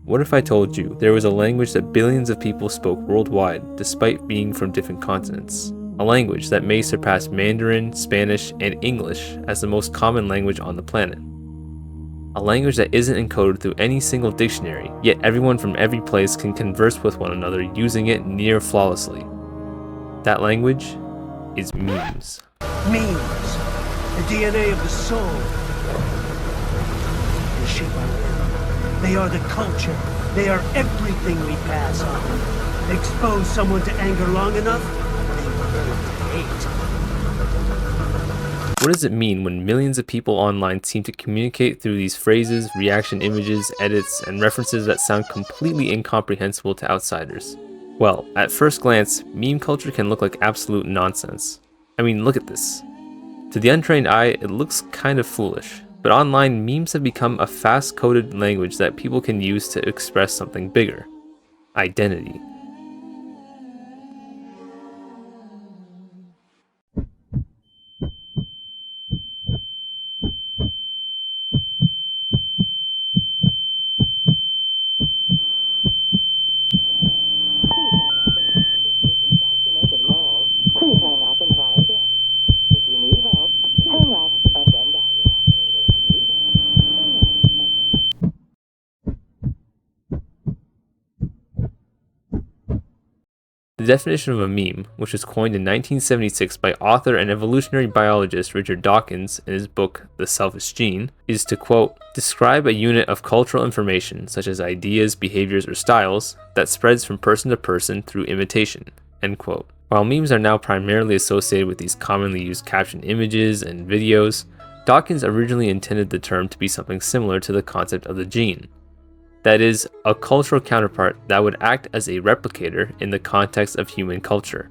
What if I told you there was a language that billions of people spoke worldwide despite being from different continents? A language that may surpass Mandarin, Spanish, and English as the most common language on the planet. A language that isn't encoded through any single dictionary, yet everyone from every place can converse with one another using it near flawlessly. That language is memes. Memes, the DNA of the soul. They shape our world. They are the culture. They are everything we pass on. Expose someone to anger long enough, they will learn to hate. What does it mean when millions of people online seem to communicate through these phrases, reaction images, edits, and references that sound completely incomprehensible to outsiders? Well, at first glance, meme culture can look like absolute nonsense. I mean, look at this. To the untrained eye, it looks kind of foolish, but online memes have become a fast-coded language that people can use to express something bigger: identity. The definition of a meme, which was coined in 1976 by author and evolutionary biologist Richard Dawkins in his book The Selfish Gene, is to, quote, describe a unit of cultural information, such as ideas, behaviors, or styles, that spreads from person to person through imitation, end quote. While memes are now primarily associated with these commonly used caption images and videos, Dawkins originally intended the term to be something similar to the concept of the gene. That is, a cultural counterpart that would act as a replicator in the context of human culture.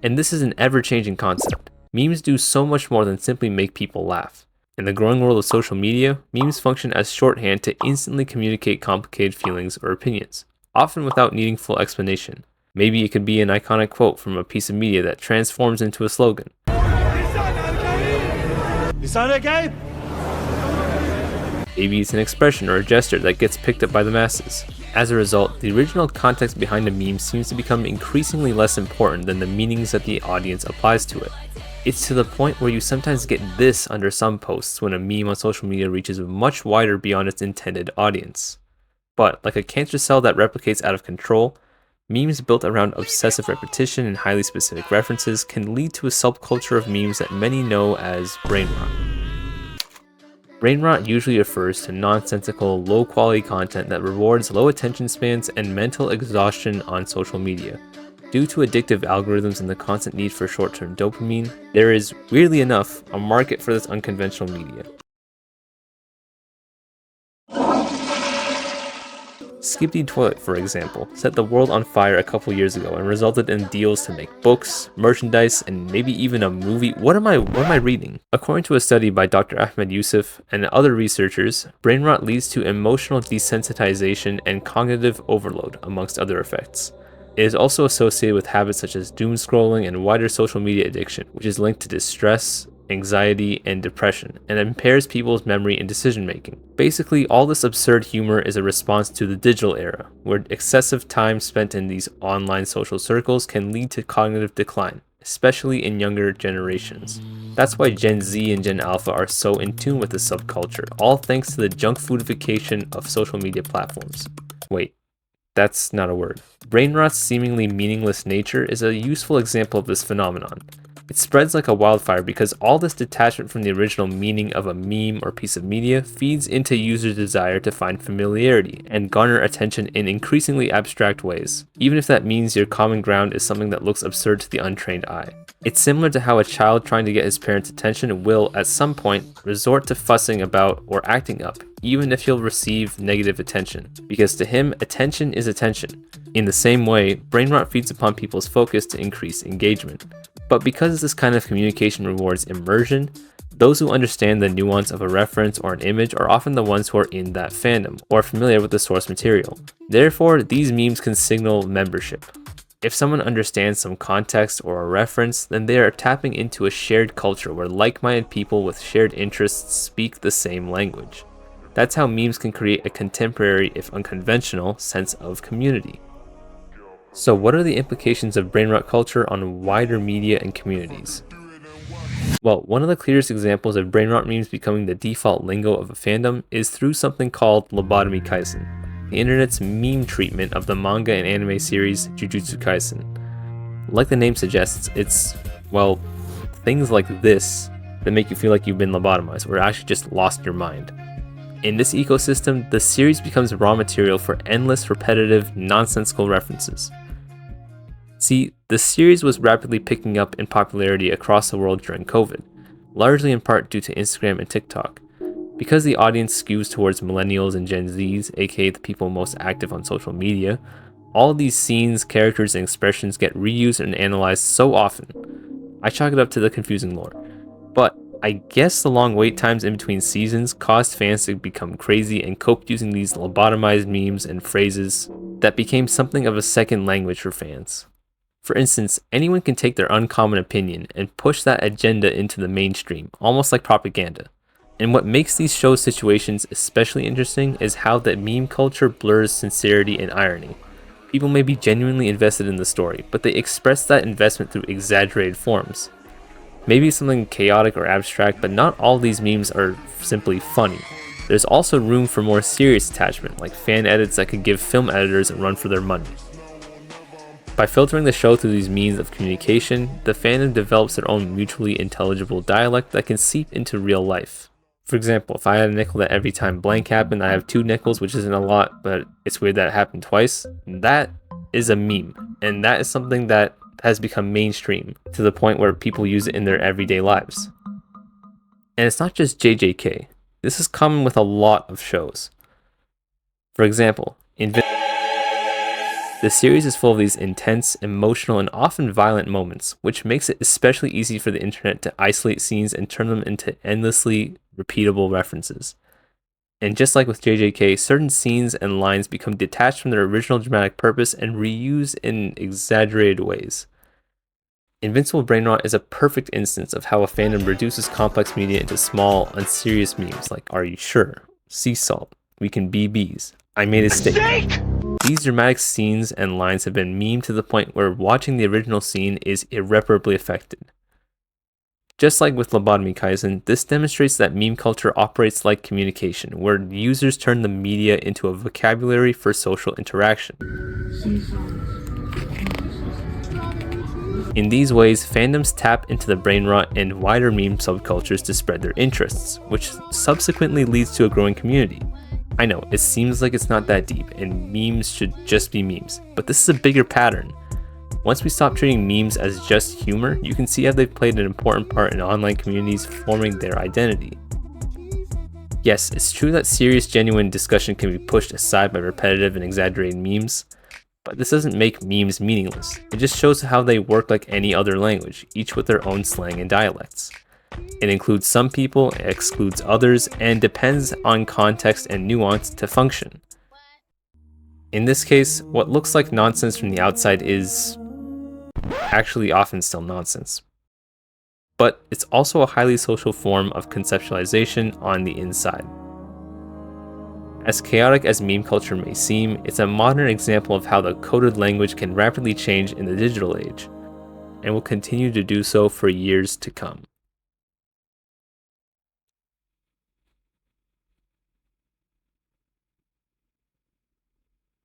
And this is an ever-changing concept. Memes do so much more than simply make people laugh. In the growing world of social media, memes function as shorthand to instantly communicate complicated feelings or opinions, often without needing full explanation. Maybe it could be an iconic quote from a piece of media that transforms into a slogan. Is that okay? Maybe it's an expression or a gesture that gets picked up by the masses. As a result, the original context behind a meme seems to become increasingly less important than the meanings that the audience applies to it. It's to the point where you sometimes get this under some posts when a meme on social media reaches much wider beyond its intended audience. But, like a cancer cell that replicates out of control, memes built around obsessive repetition and highly specific references can lead to a subculture of memes that many know as brainrot. Brainrot usually refers to nonsensical, low-quality content that rewards low attention spans and mental exhaustion on social media. Due to addictive algorithms and the constant need for short-term dopamine, there is, weirdly enough, a market for this unconventional media. Skip the Toilet, for example, set the world on fire a couple years ago and resulted in deals to make books, merchandise, and maybe even a movie. What am I reading? According to a study by Dr. Ahmed Yusuf and other researchers, brainrot leads to emotional desensitization and cognitive overload, amongst other effects. It is also associated with habits such as doom scrolling and wider social media addiction, which is linked to distress, anxiety, and depression, and impairs people's memory and decision making. Basically, all this absurd humor is a response to the digital era, where excessive time spent in these online social circles can lead to cognitive decline, especially in younger generations. That's why Gen Z and Gen Alpha are so in tune with this subculture, all thanks to the junk foodification of social media platforms. Wait, that's not a word. Brainrot's seemingly meaningless nature is a useful example of this phenomenon. It spreads like a wildfire because all this detachment from the original meaning of a meme or piece of media feeds into users' desire to find familiarity and garner attention in increasingly abstract ways, even if that means your common ground is something that looks absurd to the untrained eye. It's similar to how a child trying to get his parents' attention will, at some point, resort to fussing about or acting up, even if he'll receive negative attention, because to him, attention is attention. In the same way, brainrot feeds upon people's focus to increase engagement. But because this kind of communication rewards immersion, those who understand the nuance of a reference or an image are often the ones who are in that fandom, or are familiar with the source material. Therefore, these memes can signal membership. If someone understands some context or a reference, then they are tapping into a shared culture where like-minded people with shared interests speak the same language. That's how memes can create a contemporary, if unconventional, sense of community. So what are the implications of brainrot culture on wider media and communities? Well, one of the clearest examples of brainrot memes becoming the default lingo of a fandom is through something called Lobotomy Kaisen, the internet's meme treatment of the manga and anime series Jujutsu Kaisen. Like the name suggests, it's, well, things like this that make you feel like you've been lobotomized or actually just lost your mind. In this ecosystem, the series becomes raw material for endless, repetitive, nonsensical references. See, the series was rapidly picking up in popularity across the world during COVID, largely in part due to Instagram and TikTok. Because the audience skews towards millennials and Gen Zs, aka the people most active on social media, all these scenes, characters, and expressions get reused and analyzed so often. I chalk it up to the confusing lore. But I guess the long wait times in between seasons caused fans to become crazy and cope using these lobotomized memes and phrases that became something of a second language for fans. For instance, anyone can take their uncommon opinion and push that agenda into the mainstream, almost like propaganda. And what makes these show situations especially interesting is how that meme culture blurs sincerity and irony. People may be genuinely invested in the story, but they express that investment through exaggerated forms. Maybe something chaotic or abstract, but not all these memes are simply funny. There's also room for more serious attachment, like fan edits that could give film editors a run for their money. By filtering the show through these means of communication, the fandom develops their own mutually intelligible dialect that can seep into real life. For example, if I had a nickel that every time blank happened, I have 2 nickels, which isn't a lot, but it's weird that it happened twice, that is a meme. And that is something that has become mainstream to the point where people use it in their everyday lives. And it's not just JJK. This is common with a lot of shows. For example, the series is full of these intense, emotional, and often violent moments, which makes it especially easy for the internet to isolate scenes and turn them into endlessly repeatable references. And just like with JJK, certain scenes and lines become detached from their original dramatic purpose and reused in exaggerated ways. Invincible Brainrot is a perfect instance of how a fandom reduces complex media into small, unserious memes like "Are you sure?", "Sea salt", "We can be bees", "I made a steak". These dramatic scenes and lines have been memed to the point where watching the original scene is irreparably affected. Just like with Lobotomy Kaisen, this demonstrates that meme culture operates like communication, where users turn the media into a vocabulary for social interaction. In these ways, fandoms tap into the brainrot and wider meme subcultures to spread their interests, which subsequently leads to a growing community. I know, it seems like it's not that deep, and memes should just be memes, but this is a bigger pattern. Once we stop treating memes as just humor, you can see how they've played an important part in online communities forming their identity. Yes, it's true that serious, genuine discussion can be pushed aside by repetitive and exaggerated memes, but this doesn't make memes meaningless. It just shows how they work like any other language, each with their own slang and dialects. It includes some people, excludes others, and depends on context and nuance to function. In this case, what looks like nonsense from the outside is actually often still nonsense. But it's also a highly social form of conceptualization on the inside. As chaotic as meme culture may seem, it's a modern example of how the coded language can rapidly change in the digital age, and will continue to do so for years to come.